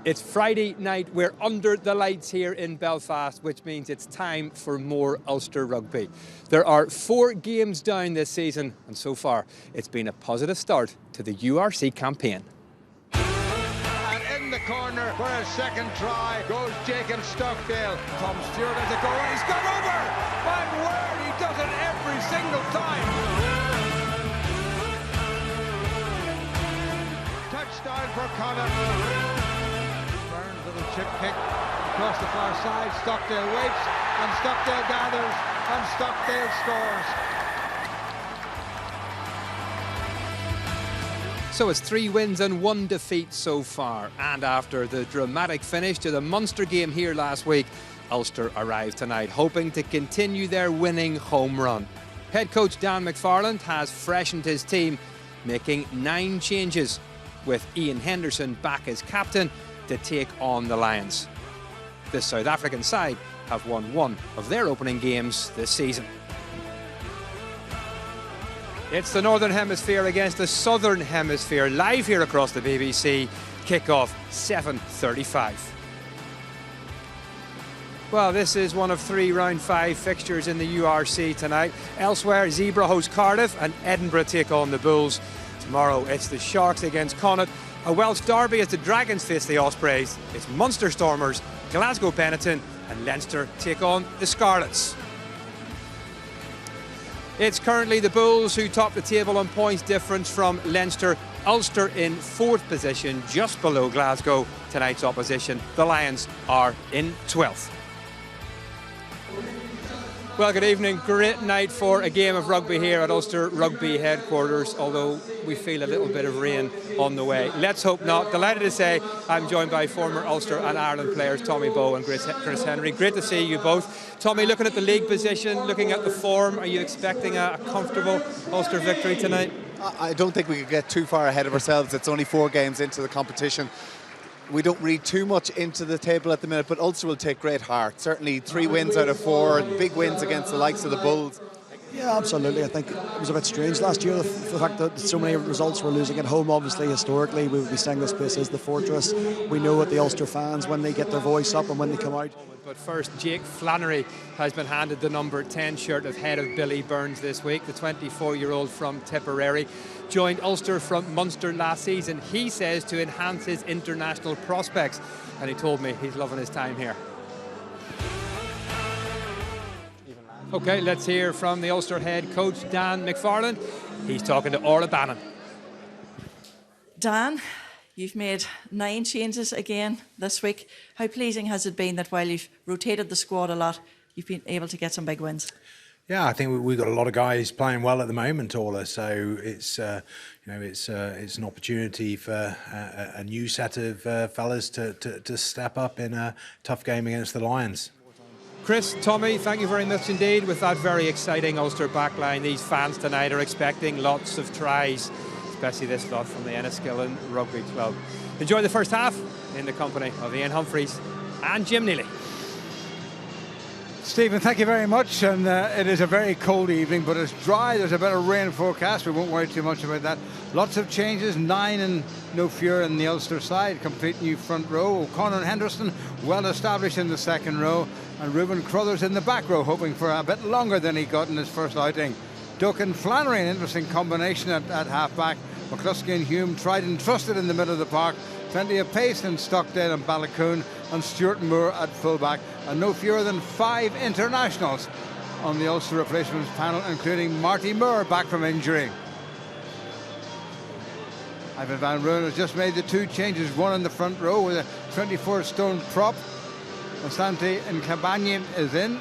It's Friday night, we're under the lights here in Belfast, which means it's time for more Ulster rugby. There are 4 games down this season, and so far it's been a positive start to the URC campaign. And in the corner for a second try goes Jacob Stockdale. Tom Stewart has a go and he's gone over! My word, he does it every single time! Touchdown for Connacht. Little chip kick across the far side. Stockdale waits and Stockdale gathers and Stockdale scores. So it's 3 wins and 1 defeat so far, and after the dramatic finish to the Munster game here last week, Ulster arrived tonight hoping to continue their winning home run. Head coach Dan McFarland has freshened his team, making 9 changes, with Ian Henderson back as captain to take on the Lions. The South African side have won 1 of their opening games this season. It's the Northern Hemisphere against the Southern Hemisphere, live here across the BBC. Kickoff 7:35. Well, this is one of 3 round 5 fixtures in the URC tonight. Elsewhere, Zebra host Cardiff and Edinburgh take on the Bulls. Tomorrow it's the Sharks against Connacht. A Welsh derby as the Dragons face the Ospreys. It's Munster Stormers, Glasgow Benetton and Leinster take on the Scarlets. It's currently the Bulls who top the table on points difference from Leinster. Ulster in 4th position, just below Glasgow. Tonight's opposition, the Lions, are in 12th. Well, good evening. Great night for a game of rugby here at Ulster Rugby headquarters, although we feel a little bit of rain on the way. Let's hope not. Delighted to say I'm joined by former Ulster and Ireland players Tommy Bowe and Chris Henry. Great to see you both. Tommy, looking at the league position, looking at the form, are you expecting a comfortable Ulster victory tonight? I don't think we could get too far ahead of ourselves. It's only 4 games into the competition. We don't read too much into the table at the minute, but Ulster will take great heart. Certainly 3 wins out of 4, big wins against the likes of the Bulls. Yeah, absolutely. I think it was a bit strange last year, the fact that so many results were losing at home. Obviously, historically, we would be saying this place is the fortress. We know what the Ulster fans, when they get their voice up and when they come out. But first, Jake Flannery has been handed the number 10 shirt ahead of Billy Burns this week. The 24-year-old from Tipperary joined Ulster from Munster last season. He says to enhance his international prospects, and he told me he's loving his time here. Okay, let's hear from the Ulster head coach Dan McFarland. He's talking to Orla Bannon. Dan, you've made 9 changes again this week. How pleasing has it been that while you've rotated the squad a lot, you've been able to get some big wins? Yeah, I think we've got a lot of guys playing well at the moment, Orla. So it's it's an opportunity for a new set of fellas to step up in a tough game against the Lions. Chris, Tommy, thank you very much indeed. With that very exciting Ulster backline, these fans tonight are expecting lots of tries, especially this lot from the Enniskillen Rugby Club. Enjoy the first half in the company of Ian Humphreys and Jim Neely. Stephen, thank you very much. And it is a very cold evening, but it's dry. There's a bit of rain forecast. We won't worry too much about that. Lots of changes. 9 and no fewer in the Ulster side. Complete new front row. O'Connor and Henderson well established in the second row. And Reuben Crothers in the back row, hoping for a bit longer than he got in his first outing. Duck and Flannery, an interesting combination at half-back. McCluskey and Hume tried and trusted in the middle of the park. Plenty of pace in Stockdale and Ballacoon, and Stuart Moore at fullback. And no fewer than 5 internationals on the Ulster replacements panel, including Marty Moore back from injury. Ivan Van Rooyen has just made the 2 changes, 1 in the front row with a 24-stone prop. Asante and Cabanye is in.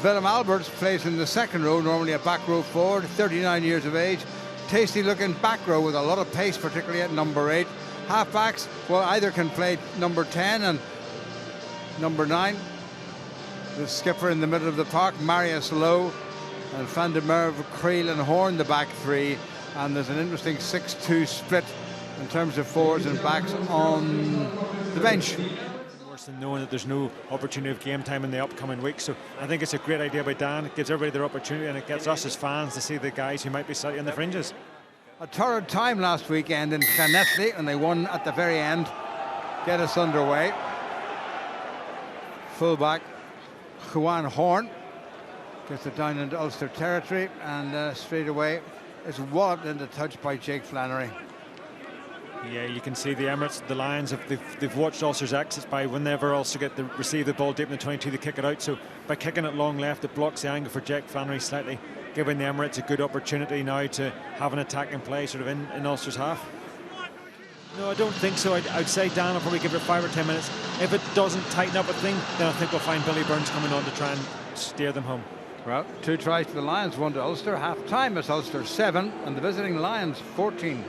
Willem Alberts plays in the second row, normally a back row forward, 39 years of age. Tasty looking back row with a lot of pace, particularly at number 8. Halfbacks, well, either can play number 10 and number 9. The skipper in the middle of the park, Marius Lowe, and Van der Merwe, Creel and Horn, the back 3. And there's an interesting 6-2 split in terms of forwards and backs on the bench. And knowing that there's no opportunity of game time in the upcoming week, so I think it's a great idea by Dan. It gives everybody their opportunity, and it gets us as fans to see the guys who might be slightly on the fringes. A torrid time last weekend in Llanelli, and they won at the very end. get us underway. Fullback Juan Horn gets it down into Ulster territory, and straight away is walloped into touch by Jake Flannery. Yeah, you can see the Emirates, the Lions, they've watched Ulster's exits by whenever Ulster receive the ball deep in the 22, they kick it out. So by kicking it long left, it blocks the angle for Jake Flannery slightly, giving the Emirates a good opportunity now to have an attack in play sort of in Ulster's half. No, I don't think so. I'd say Dan will probably give it 5 or 10 minutes. If it doesn't tighten up a thing, then I think we'll find Billy Burns coming on to try and steer them home. Well, 2 tries to the Lions, 1 to Ulster. Half time is Ulster 7 and the visiting Lions 14.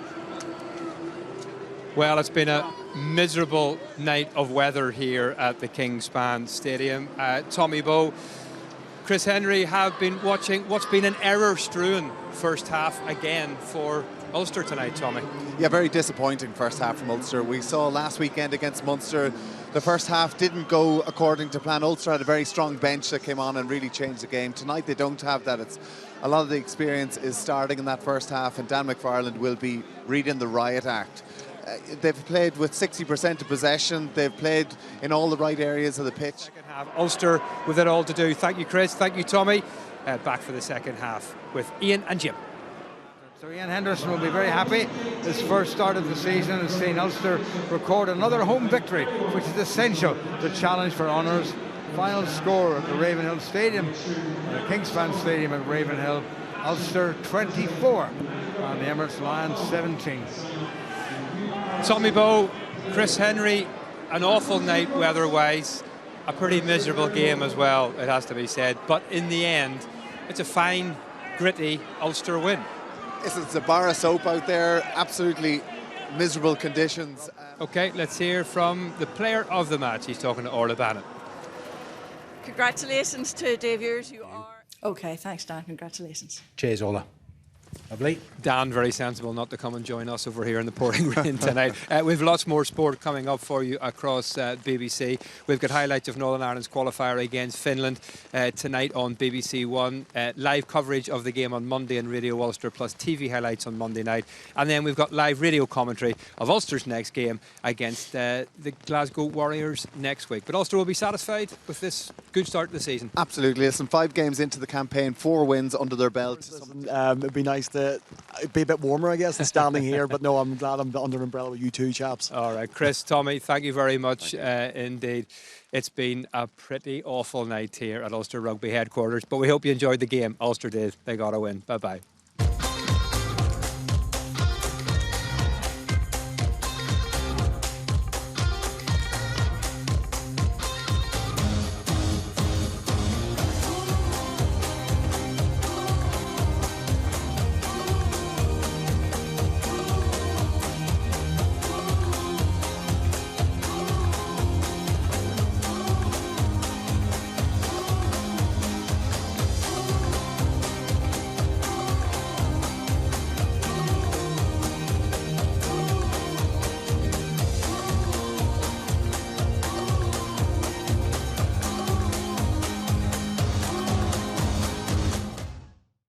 Well, it's been a miserable night of weather here at the Kingspan Stadium. Tommy Bowe, Chris Henry have been watching what's been an error-strewn first half again for Ulster tonight, Tommy. Yeah, very disappointing first half from Ulster. We saw last weekend against Munster, the first half didn't go according to plan. Ulster had a very strong bench that came on and really changed the game. Tonight they don't have that. It's a lot of the experience is starting in that first half, and Dan McFarland will be reading the riot act. They've played with 60% of possession. They've played in all the right areas of the pitch. Second half, Ulster with it all to do. Thank you, Chris. Thank you, Tommy. Back for the second half with Ian and Jim. So Ian Henderson will be very happy. This first start of the season has seen Ulster record another home victory, which is essential to challenge for honours. Final score at the Ravenhill Stadium, the Kingspan Stadium at Ravenhill, Ulster 24 and the Emirates Lions 17. Tommy Bowe, Chris Henry, an awful night weather-wise, a pretty miserable game as well, it has to be said. But in the end, it's a fine, gritty Ulster win. It's a bar of soap out there, absolutely miserable conditions. OK, let's hear from the player of the match. He's talking to Orla Bannon. Congratulations to Dave Ewers, you are... OK, thanks, Dan. Congratulations. Cheers, Orla. Lovely. Dan, very sensible not to come and join us over here in the pouring rain tonight. We've lots more sport coming up for you across BBC. We've got highlights of Northern Ireland's qualifier against Finland tonight on BBC One. Live coverage of the game on Monday on Radio Ulster, plus TV highlights on Monday night. And then we've got live radio commentary of Ulster's next game against the Glasgow Warriors next week. But Ulster will be satisfied with this good start to the season. Absolutely. Listen, 5 games into the campaign, 4 wins under their belt. It'd be nice to be a bit warmer, I guess, than standing here. But no, I'm glad I'm under an umbrella with you two chaps. All right, Chris, Tommy, thank you very much indeed. It's been a pretty awful night here at Ulster Rugby headquarters, but we hope you enjoyed the game. Ulster did. They got a win. Bye-bye.